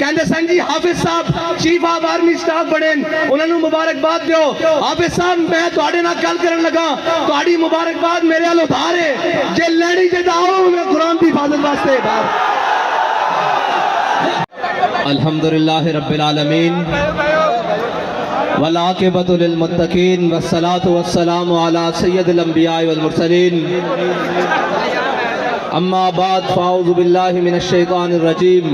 کہندے سن جی حافظ صاحب چیف آف آرمی سٹاف بنے انہوں نے مبارکباد دیو حافظ صاحب میں تواڈے نال گل کرن لگا تواڈی مبارکباد میرے ال ادھار ہے جے لڑی تے آؤ میں قرآن دی حفاظت واسطے الحمدللہ رب العالمین والعاقبۃ للمتقین والصلاة والسلام علی سید الانبیاء والمرسلین اما بعد فاعوذ باللہ من الشیطان الرجیم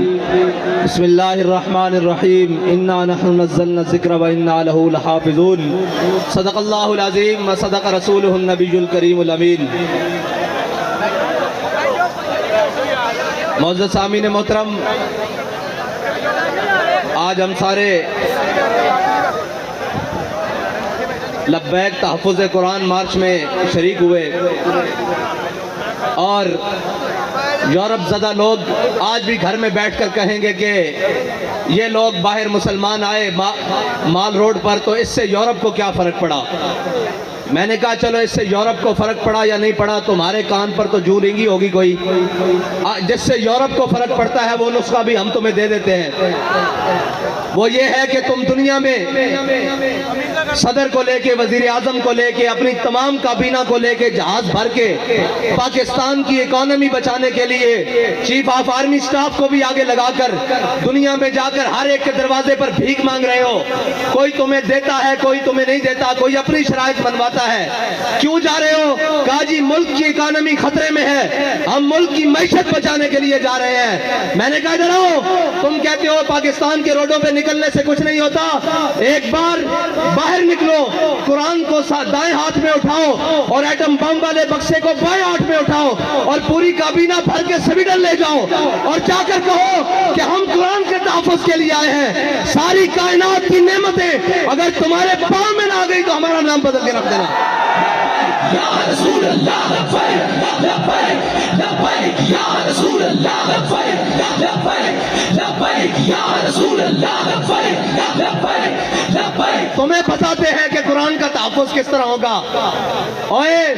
بسم اللہ الرحمن الرحیم انا نحن نزلنا الذکر وانا لہ لحافظون صدق اللہ العظیم وصدق رسولہ النبی الکریم الامین معزز سامعین محترم آج ہم سارے لبیک تحفظ قرآن مارچ میں شریک ہوئے اور یورپ زدہ لوگ آج بھی گھر میں بیٹھ کر کہیں گے کہ یہ لوگ باہر مسلمان آئے مال روڈ پر تو اس سے یورپ کو کیا فرق پڑا. میں نے کہا چلو اس سے یورپ کو فرق پڑا یا نہیں پڑا تمہارے کان پر تو جو رنگی ہوگی کوئی جس سے یورپ کو فرق پڑتا ہے وہ نسخہ بھی ہم تمہیں دے دیتے ہیں. وہ یہ ہے کہ تم دنیا میں صدر کو لے کے وزیر اعظم کو لے کے اپنی تمام کابینہ کو لے کے جہاز بھر کے پاکستان کی اکانومی بچانے کے لیے چیف آف آرمی سٹاف کو بھی آگے لگا کر دنیا میں جا کر ہر ایک کے دروازے پر بھیک مانگ رہے ہو. کوئی تمہیں دیتا ہے کوئی تمہیں نہیں دیتا کوئی اپنی شرائط بنواتا ہے. کیوں جا رہے ہو؟ کہا جی ملک کی اکانومی خطرے میں ہے ہم ملک کی معیشت بچانے کے لیے جا رہے ہیں. میں نے کہا ادھر آؤ تم کہتے ہو پاکستان کے روڈوں پہ نکلنے سے کچھ نہیں ہوتا ایک بار باہر نکلو قرآن کو دائیں ہاتھ میں اٹھاؤ اور ایٹم بم والے بکسے کو بائیں ہاتھ میں اٹھاؤ اور پوری کابینہ بھر کے سویڈن لے جاؤ اور جا کر کہو کہ ہم قرآن کے تحفظ کے لیے آئے ہیں. ساری کائنات کی نعمتیں اگر تمہارے پاؤں میں نہ آ گئی تو ہمارا نام بدل کے رکھ دینا. یا رسول اللہ لبیک لبیک لبیک یا رسول اللہ لبیک لبیک لبیک یا رسول اللہ لبیک لبیک لبیک. تمہیں بتاتے ہیں کہ قرآن کا تحفظ کس طرح ہوگا. اوئے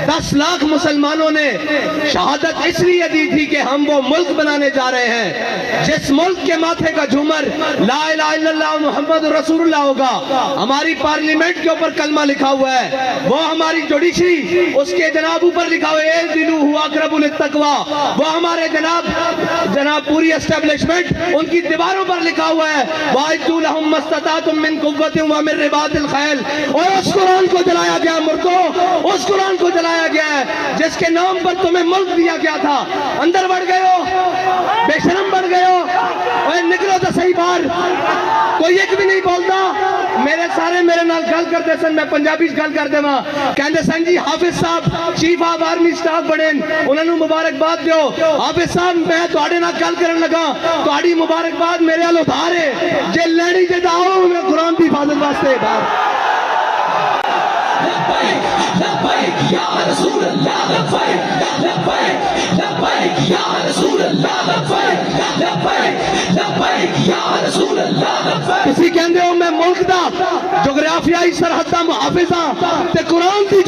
10 لاکھ مسلمانوں نے شہادت اس لیے دی تھی کہ ہم وہ ملک بنانے جا رہے ہیں جس ملک کے ماتھے کا جھومر لا الہ الا اللہ محمد رسول اللہ ہوگا. ہماری پارلیمنٹ کے اوپر کلمہ لکھا ہوا ہے وہ ہماری جوڈیشری اس کے جناب اوپر لکھا ہوا ہے اعدلوا هو اقرب للتقوی وہ ہمارے جناب پوری اسٹیبلشمنٹ ان کی دیواروں پر لکھا ہوا ہے وَاعِدُّوا لَهُم مَّا اسْتَطَعْتُم مِّن قُوَّةٍ وَمِن رِّبَاطِ الْخَيْلِ. اور اس قرآن کو جلایا گیا مردوں اس قرآن کو جلایا گیا ہے جس کے نام پر تمہیں ملک دیا گیا تھا. اندر بڑھ گئے ہو بے شرم بڑھ گئے ہو اور نکلو تو صحیح باہر. کوئی ایک بھی نہیں بولتا. میرے سارے میرے نال گل کرتے سن میں پنجابی گل کر دے ماں کہندے سن جی حافظ صاحب چیف آف آرمی سٹاف بنے انہوں نے مبارکباد دیو حافظ صاحب میں تواڈے نال گل کرن لگا تواڈی مبارکباد میرے ال ادھار ہے جے لڑی تے آؤ میں قرآن دی حفاظت واسطے باہر. لبیک یا رسول اللہ لبیک لبیک لبیک یا رسول اللہ لبیک لبیک لبیک یا رسول اللہ لبیک. کسی کہندے ہو میں ملک دا جغرافیائی سرحد دا محافظ ہاں تے قرآن دی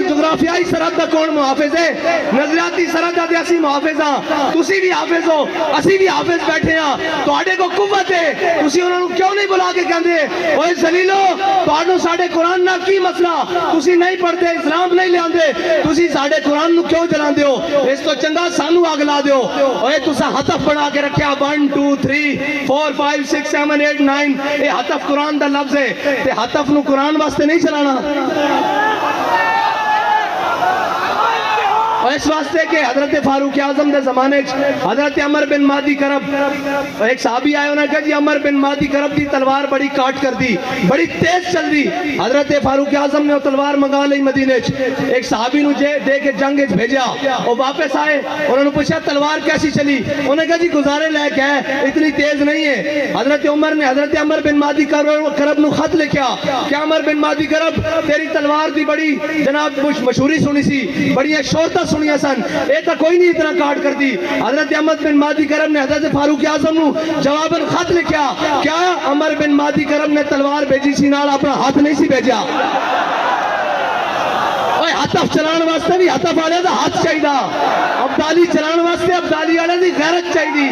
جغرافیائی سرحد دا کون محافظ ہے؟ نظریاتی سرحد دا اسی محافظ ہاں. تسی بھی حافظ ہو اسی بھی حافظ بیٹھے ہاں تواڈے کو قوت ہے تسی انہاں نوں کیوں نہیں بلا کے کہندے اوئے ذلیلو تواڈوں ساڈے قرآن نال کی مسئلہ تسی نہیں پڑھتے اسلام نہیں لے آندے تسی ساڈے قرآن نو کیوں جلاندے ہو. اس تو چنگا سانو اگ لا دیو. اوئے تساں ہتف بنا کے رکھیا 1 2 3 4 5 6 7 8 9 اے ہتف قرآن دا لفظ ہے تے ہتف نو قرآن واسطے نہیں چلانا اور اس واسطے کہ حضرت فاروق اعظم دے زمانے حضرت عمر بن مادی کرب ایک صحابی آئے انہوں نے کہا جی عمر بن مادی کرب دی تلوار بڑی کاٹ کر دی بڑی تیز چل دی. حضرت فاروق اعظم نے وہ تلوار منگا لی مدینے ایک صحابی نو دے کے جنگ بھیجا وہ واپس آئے انہوں نے پوچھا تلوار کیسی چلی انہوں نے کہا جی گزارے لے کے ہے اتنی تیز نہیں ہے. حضرت عمر نے حضرت عمر بن مادی کرب نو خط لکھیا کہ عمر بن مادی کرب تیری تلوار دی بڑی جناب مشہوری سنی سی بڑی شہرت سنیا سن اے تا کوئی نہیں اتنا کاٹ کر دی. حضرت احمد بن مادی کرم نے حضرت فاروق اعظم نو جواباً خط لکھیا کیا عمر بن مادی کرم نے تلوار بھیجی سی نال اپنا ہاتھ نہیں سی بھیجا. اوے ہتف چلان واسطے بھی ہتف والے دا ہاتھ چاہیے ابدالی چلان واسطے ابدالی والے دی غیرت چاہیے.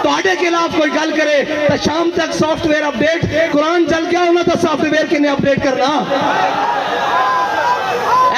ਤੁਹਾਡੇ ਖਿਲਾਫ ਕੋਈ ਗੱਲ ਕਰੇ ਤਾਂ ਸ਼ਾਮ ਤੱਕ ਸੌਫਟਵੇਅਰ ਅਪਡੇਟ, ਕੁਰਾਨ ਚੱਲ ਗਿਆ ਉਹਨਾਂ ਦਾ ਸੌਫਟਵੇਅਰ ਕਿਨੇ ਅਪਡੇਟ ਕਰਨਾ।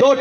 2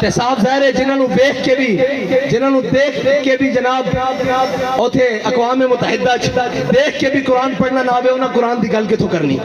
تے صاحب ظاہر ہے جنہوں نے دیکھ کے بھی جناب اوتھے اقوام متحدہ دیکھ کے بھی قرآن پڑھنا نہ آوے انہاں قرآن دی گل کتھوں کرنی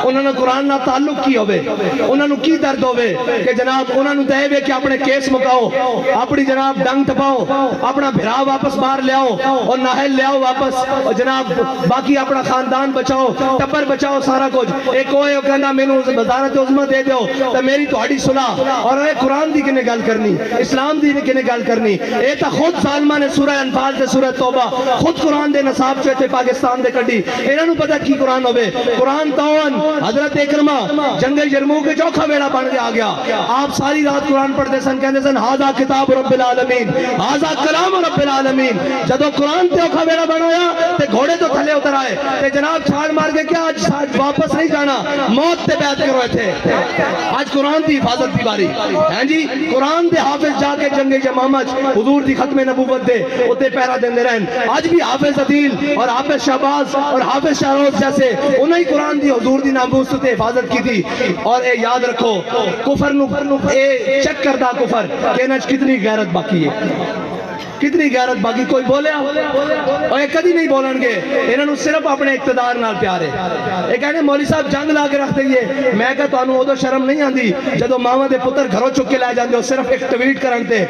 انہاں نے قرآن نہ تعلق کی ہوئے انہاں نے کی درد ہوئے کہ جناب انہاں نے دے کہ اپنے کیس مکاؤ اپنی جناب ڈنگ ٹپاؤ اپنا بھرا واپس باہر لے آؤ اور ناہل لے آؤ واپس اور جناب باقی اپنا خاندان بچاؤ ٹبر بچاؤ سارا کچھ ایک ہوئے وہ کہنا میں نے وزارت عظمہ دے دیو تو میری تہاڈی صلح اور اے قرآن دی کنے گل کرنی اسلام دی کنے گل کرنی اے تا خود ظالمہ نے سورہ انفال تے سورہ توبہ خود قرآن دے نصاب چوتے پاکستان دے کڈی انہاں نوں پتہ کی قرآن ہوے قرآن تاون حضرت اکرمہ جنگ یرموک کے چوکھا بیڑا بن کے آ گیا آپ ساری رات قرآن پڑھتے سن کہندے سن ھذا کتاب رب العالمین ھذا کلام رب العالمین جدو قرآن تے اوکھا بیڑا بنایا تے گھوڑے تو تھلے اتر آئے تے جناب چھاڑ مار کے کیا آج واپس نہیں جانا موت تے بیعت کرو تھے آج قرآن دی حفاظت دی باری ہیں جی قرآن دے حافظ جا کے جنگ یمامہ حضور دی ختم نبوت دے اتے پیرا دیندے رہن آج بھی حافظ عدیل اور حافظ شہباز اور حافظ شہروز جیسے انہیں ہی قرآن دی حضور دی ناموس تے حفاظت کی تھی اور اے یاد رکھو کفر اے چیک کردہ کفر کہنا کتنی غیرت باقی ہے کتنی غیرت باقی کوئی بولے اور ایک کدی نہیں بولن گے انہوں نے صرف اپنے اقتدار نال پیارے ایک کہنے مولوی صاحب جنگ لا کے رکھ دئیے میں کہا تو انہوں ادو شرم نہیں آندی جدو ماما دے پتر گھروں چک کے لائے جاندے ہو صرف ایک ٹویٹ کرنتے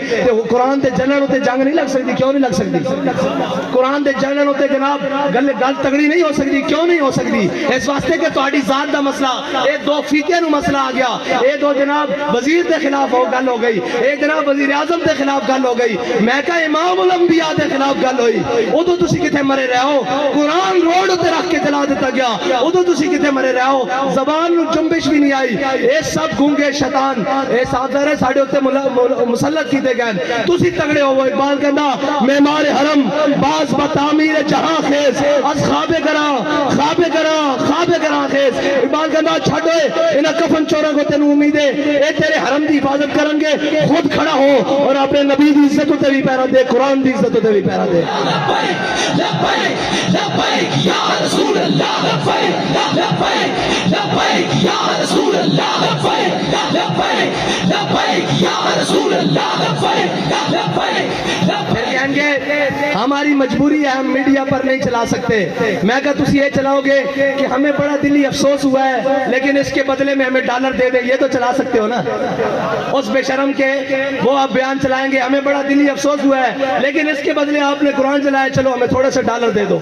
قرآن دے جنن ہوتے جنگ نہیں لگ سکتی کیوں نہیں لگ سکتی قرآن دے جنن ہوتے جناب گل تگڑی نہیں ہو سکتی کیوں نہیں ہو سکتی اس واسطے کہ تہاڈی ذات دا مسئلہ اے دو فیتیاں نو مسئلہ آ گیا اے دو جناب وزیر دے خلاف گل ہو گئی اے جناب وزیر اعظم دے خلاف گل ہو گئی میں کہا امام الانبیاء دے خلاف گل ہوئی ادو تسی کتے مرے رہے ہو قرآن روڈ تے رکھ کے جلا دیتا گیا ادو تسی کتے مرے رہے ہو زبان نو جنبش بھی نہیں آئی اے سب گونگے شیطان اے سادر ہے ساڑھے ہوتے مسلط کیتے گئے تسی تگڑے ہو اقبال کہندا معمار حرم باز بتعمیر جہاں خیز از خواب گراں خیز اقبال کہندا چھڑوئے انہا کفن چورا کو تینو امید ہے اے تیرے حرم دی حفاظت کرن گے خود کھڑا ہو اور اپنے نبی دی عزت تے بھی پیرا دے قرآن دی عزت تے بھی پیرا دے لبیک لبیک یا رسول اللہ لبیک لبیک لبیک یا رسول اللہ لبیک لبیک لبیک یا رسول اللہ لبیک لبیک پھر کہیں گے ہماری مجبوری ہے ہم میڈیا پر نہیں چلا سکتے میں کہا تسی یہ چلاؤ گے کہ ہمیں بڑا دلی افسوس ہوا ہے لیکن اس کے بدلے میں ہمیں ڈالر دے دیں یہ تو چلا سکتے ہو نا اس بے شرم کے وہ آپ بیان چلائیں گے ہمیں بڑا دلی افسوس ہوا ہے لیکن اس کے بدلے آپ نے قرآن چلایا چلو ہمیں تھوڑا سا ڈالر دے دو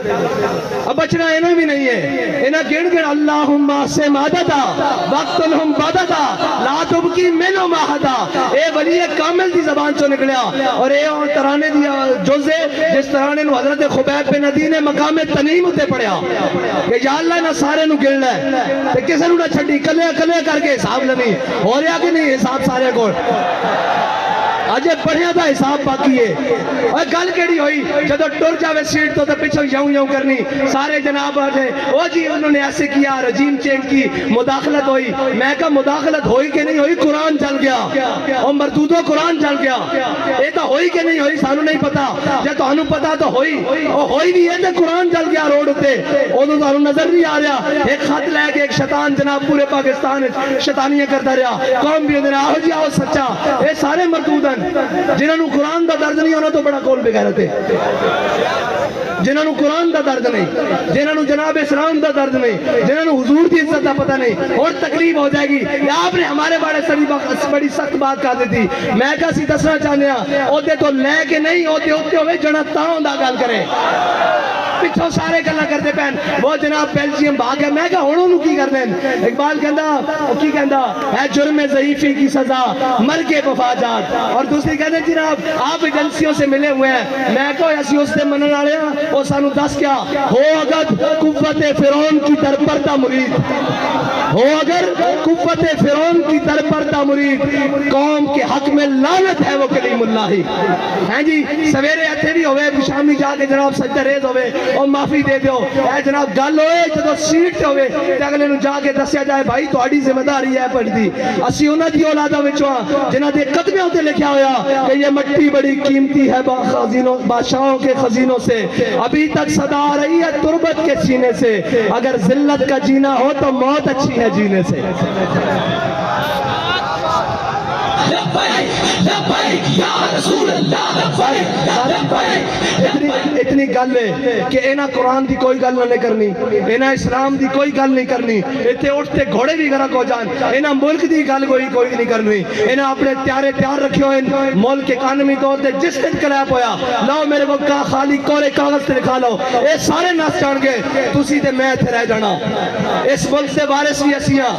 اب بچنا انہیں بھی نہیں ہے انہیں گن گن اللہم سے مادتا وقت الہم بادتا لا تبکی منو ماہتا اے ولی کامل دی زبان چو نکلیا اور اے ترانے دی جوزے جس ترانے نو حضرت خبیب بن عدی نے مقام تنیم ہوتے پڑھیا کہ یا اللہ نہ سارے نو گن لے تے کسے نو نہ چھڑی کلے کلے کر کے حساب لنی ہو رہا کہ نہیں حساب سارے کو آجے پڑھیا تھا حساب باقی ہے اور گل کیڑی ہوئی جدو ٹر جاوے سیٹ تو پچھو یوں کرنی سارے جناب آجے وہ جی انہوں نے ایسے کیا رجیم چینج کی مداخلت ہوئی میں کہا مداخلت ہوئی کہ نہیں ہوئی قرآن جل گیا اور مردودو قرآن جل گیا اے تو ہوئی کہ نہیں ہوئی سانو نہیں پتا جب تو انہوں پتا تو ہوئی اور ہوئی بھی ہے تو قرآن جل گیا روڈ ہوتے انہوں تو انہوں نظر نہیں آ رہا ایک خط لے کے ایک شیطان جناب پورے پاکستان شیطانیاں کرتا رہا قوم بھی ہوتے آہو جی آہو سچا اے سارے مردودن جنہوں نے قرآن دا درد نہیں ہونا تو بڑا کول بغیرت ہے جنہوں نے قرآن دا درد نہیں جنہوں نے جناب اسلام دا درد نہیں جنہوں نے حضور دی عزت دا پتہ نہیں اور تکلیف ہو جائے گی یا آپ نے ہمارے بڑی سخت بات کہا دی تھی میں کہا سی دسنا چاہنے ہیں اوتے تو لے کے نہیں ہوتے ہوئے جنہ تاؤں دا گل کریں پچھو سارے گلہ کرتے پہن وہ جناب بیلجیم بھاگ گیا میں کہا ہونوں نو کی کر دیں اقبال کہندا ہے جرم ضعیفی کی سزا مر کے مفاجات اور دوسری کہتے ہیں جناب آپ ایجنسیوں سے ملے ہوئے ہیں میں کہو ایسی اس سے منن آ رہے ہیں وہ سانو دس کیا ہو اگر قوت فرعون کی در پردہ مرید ہو اگر قوت فرعون کی در پردہ مرید قوم کے حق میں لعنت ہے وہ کلیم اللہ ہی ہیں جی سویرے اتھے بھی ہوئے شامی جا کے جناب سجدہ ریز ہوئے اور معافی دے دیو اے جناب گل ہوئے جدو سیٹ ہوئے تے اگلے نو جا کے دسیا جائے بھائی تہاڈی ذمہ داری ہے پڑھ دی اسی انہاں دی اولاداں وچوں جنہاں دے قدموں تے لکھیا ہویا کہ یہ مٹی بڑی قیمتی ہے بادشاہوں کے خزینوں سے ابھی تک صدا آ رہی ہے تربت کے سینے سے اگر ذلت کا جینا ہو تو موت اچھی ہے جینے سے لبیک لبیک یا رسول اللہ لبیک لبیک. اتنی گل ہے کہ انہاں قرآن دی کوئی گل نہیں کرنی, انہاں اسلام دی کوئی گل نہیں کرنی, اتنے اٹھتے گھوڑے بھی غرق ہو جان, انہاں ملک دی گل کوئی نہیں کرنی, انہاں اپنے تیار رکھے ہوئے ملک اکانومی طور تے جس انقلاب ہویا لاؤ میرے کو خالی کورے کاغذ تے لکھا لو, اے سارے نس جان گے, تسی تے میں اتنے رہ جانا. اس ملک سے وارث بھی اسیاں,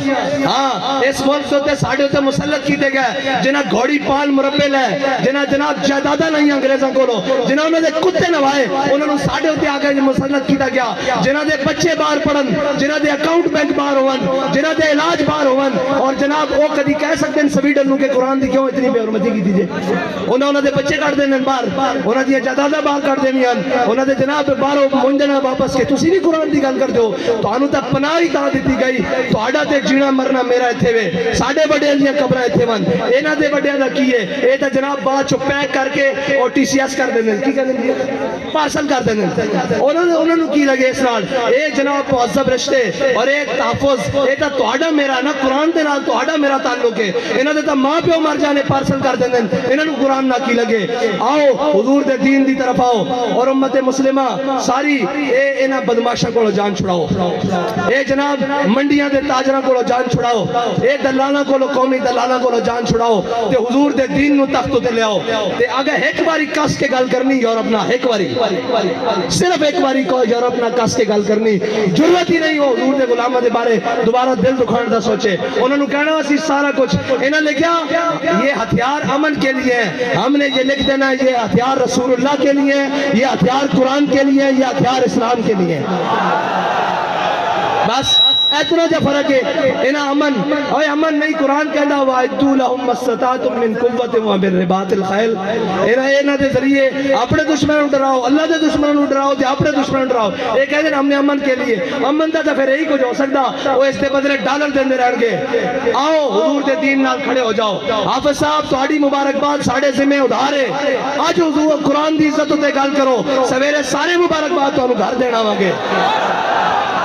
ہاں اس ملک سے ساڑھے ہوتے مسلط کیتے گئے جنہاں گھوڑی پال مربے لے, جنہاں جناب جائیداداں نہیں انگریزاں کولو, جنہاں انہوں نے کتے نوائے انہوں نے ساڑھے ہوتے آگے مسلط کیتا گیا, جنہاں دے بچے باہر پڑھن, جنہاں دے اکاؤنٹ بینک باہر ہون, جنہاں دے علاج باہر ہون, اور جناب وہ کدی کہہ سکتے ہیں سویڈن نو کہ قرآن دی کیوں اتنی بے حرمتی کی دیجئے, انہوں دے بچے کٹ دینے باہر, انہوں دے جائیداداں باہر کٹ دینی ہیں, انہوں دے جناب باہروں منجنا واپس کے تسی نہیں قرآن دی گل کر دو, تو انہوں تے پناہ ہی تا دیتی گئی, تو آڈا تے جینا مرنا میرا اتھے وے, ساڑھے بڑے دیاں قبرہ اتھے ون, اینا دے بڑے دا کیے, اے تا جناب بات چو پیک کر کے اور ٹی سی ایس کر دینے, کی کر دینے پارسل کر دینے, انہوں نے کی لگے اس نال, اے جناب معذب رشتے اور اے تحفظ, اے تا توڑا میرا نا قرآن دے نال توڑا میرا تعلق ہے, انہوں نے تا ماں پیو مر جانے پارسل کر دینے, انہوں نے قرآن نہ کی لگے. آؤ حضور دے دین دی طرف آؤ اور امت مسلمہ ساری اے انہاں بدماشاں کو جان چھڑاؤ, اے جناب منڈیاں دے تاجراں کو جان چھڑاؤ, اے دلالاں کو قومی دلالاں کو جان چھڑاؤ, تے حضور دے دین نو تخت تے لے آؤ. تے اگر ایک باری کس کے گل کرنی یورپ نہ, ایک باری صرف ایک باری کو یورپ نہ کس کے گل کرنی, ضرورت ہی نہیں ہو حضور دے غلاماں دے بارے دوبارہ دل دکھان دا سوچے, انہوں نے کہنا اسی سارا کچھ انہوں نے لکھیا یہ ہتھیار امن کے لیے ہے, ہم نے یہ لکھ دینا یہ ہتھیار رسول اللہ کے لیے, یہ ہتھیار قرآن کے لیے, یہ ہتھیار اسلام کے لیے, بس اتنا جا فرق ہے. انہا امن, اوہ امن نہیں, قرآن کہنا وَعِدُّوا لَهُمْ مَا اسْتَطَعْتُم مِّن قُوَّةٍ وَمِن رِّبَاطِ الْخَيْلِ, انہا دے ذریعے اپنے دشمنوں ڈراؤ, اللہ دے دشمنوں ڈراؤ, تے اپنے دشمنوں ڈراؤ. یہ کہتے ہیں ہم نے امن کے لیے, امن دا پھر یہی کچھ ہو سکتا, وہ اس دے بدلے ڈالر دیندے رہن گے. آؤ حضور دے دین نال کھڑے ہو جاؤ. حافظ صاحب تہاڈی مبارکباد ساڑھے ذمہ ادھار ہے, آج حضور قرآن دی عزت تے گل کرو, سویرے سارے مبارکباد تو گھر دینا وانگے.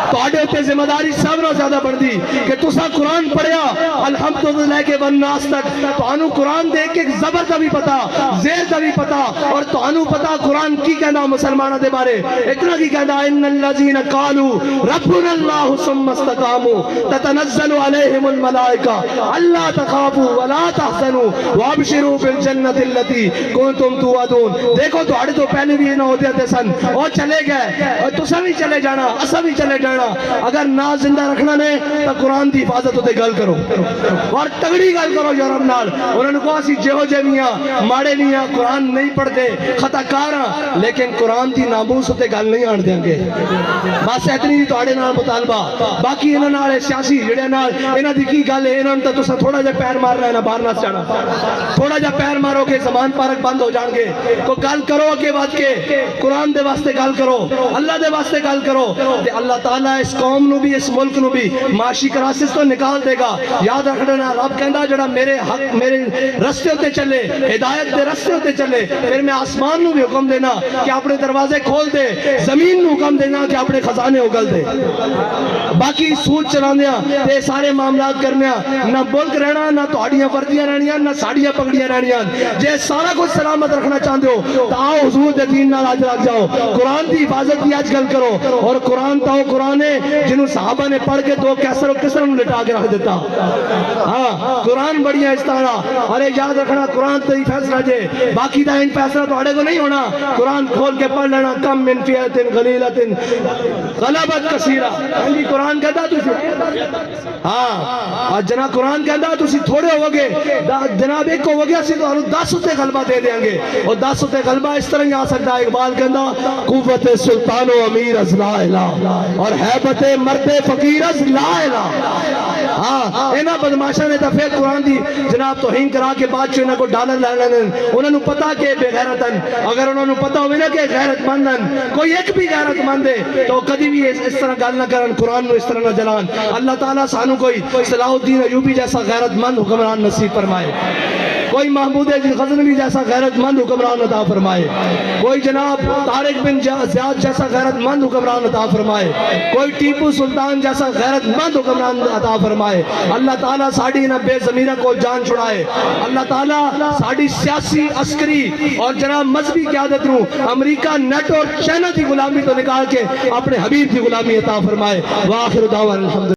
تو آڈے ہوتے ذمہ داری سب نہ زیادہ بڑھ دی کہ تسا قرآن پڑھیا الحمدللہ کے والناس تک, تو آنو قرآن دیکھ کے زبر دا بھی پتا, زیر دا بھی پتا, اور تو آنو پتا قرآن کی کہنا مسلمانہ دے بارے, اتنا کی کہنا ان الذین قالوا ربنا اللہ ثم استقاموا تتنزل علیہم الملائکہ اللہ تخافوا ولا تحزنوا وابشروا بالجنت التي کنتم توعدون. دیکھو تو آڑے تو پہلے بھی نہ ہوتے تھے سن, اور چلے گئے, اور تسا بھی چلے جانا, اسا بھی چلے جانا. اگر نہ زندہ رکھنا نے تو قرآن دی حفاظت ہوتے گل کرو, اور تگڑی گل کرو یورپ نال. انہوں نے کہا اسی جہو جمیاں ماڑے نہیں ہیں, قرآن نہیں پڑھتے, خطا کاراں, لیکن قرآن دی ناموس ہوتے گل نہیں آن دیں گے. بس اتنی دی توڑے نال مطالبہ, باقی انہوں نال سیاسی جڑے نال انہوں دی کی گل ہے, انہوں نے تو تسا تھوڑا جا پیر مار رہا ہے نا, باہر نہ جانا, تھوڑا جا پیر مارو گے زمان پارک بند ہو جان گے. تو گل کرو اگے بات کے, قرآن دے واسطے گل کرو, اللہ دے واسطے گل کرو, تے اللہ تعالیٰ اس قوم نو بھی اس ملک نو بھی معاشی کراسس تو نکال دے گا. یاد رکھنا رب کہندا جڑا میرے حق میرے رستے ہوتے چلے, ہدایت دے رستے ہوتے چلے, پھر میں آسمان نو بھی حکم دینا کہ اپنے دروازے کھول دے, زمین نو حکم دینا کہ اپنے خزانے اگل دے. باقی سوچ چلاندیاں تے سارے معاملات کرنیاں, نہ ملک رہنا, نہ تہاڈیاں وردیاں رہنیاں, نہ ساڑیاں پگڑیاں رہنیاں. جے سارا کچھ سلامت رکھنا چاہتے ہو تو آؤ حضور دے دین نال آج لگ جاؤ, قرآن دی حفاظت کی آج گل کرو. اور قرآن تاؤ قرآن ہے جنہوں صحابہ نے پڑھ کے دو کیسر و کسر نے لٹا کے رکھ دیتا. ہاں قرآن بڑی ہے اس طرح. ارے یاد رکھنا قرآن تو ہی فیصلہ جے, باقی دا ان فیصلہ تو آڑے کو نہیں ہونا. قرآن کھول کے پڑھ لینا, کم من فیعت غلیلت غلبت کثیرہ. قرآن کہتا تجھے, ہاں جناب قرآن کہتا تجھے تھوڑے ہو گے, جناب ایک ہو گیا سی تو 10 ہوتے غلبہ دے دیں گے, اور 10 ہوتے غلبہ اس طرح ہی آ سکتا ہے. اقبال کہتا قوت سلطان و امیر از لا الہ, اور حیبت مرد فقیر از لا الہ. ہاں اینا بدماشا نے دفعہ قرآن دی جناب توہین کرا کے بعد چو انہوں کو ڈالر لائنن, انہوں نے پتا کہ بے غیرتن, اگر انہوں نے پتا ہوئے نا کہ غیرت مندن, کوئی ایک بھی غیرت مند ہے تو کدی بھی اس طرح گال نہ کرن, قرآن نو اس طرح نہ جلان. اللہ تعالیٰ سانو کوئی صلاح الدین ایوبی جیسا غیرت مند حکمران نصیب فرمائے. کوئی محمود غزنوی جیسا غیرت مند حکمران عطا فرمائے، کوئی جناب طارق بن زیاد جیسا غیرت مند حکمران عطا فرمائے، کوئی ٹیپو سلطان جیسا غیرت مند حکمران عطا فرمائے۔ اللہ تعالیٰ ساڑی نہ بے ضمیرہ کو جان چھڑائے، اللہ تعالیٰ ساڑی سیاسی عسکری اور جناب مذہبی قیادت نو امریکہ نیٹ اور چائنا کی غلامی تو نکال کے اپنے حبیب کی غلامی عطا فرمائے۔ وآخر دعوانا الحمدللہ۔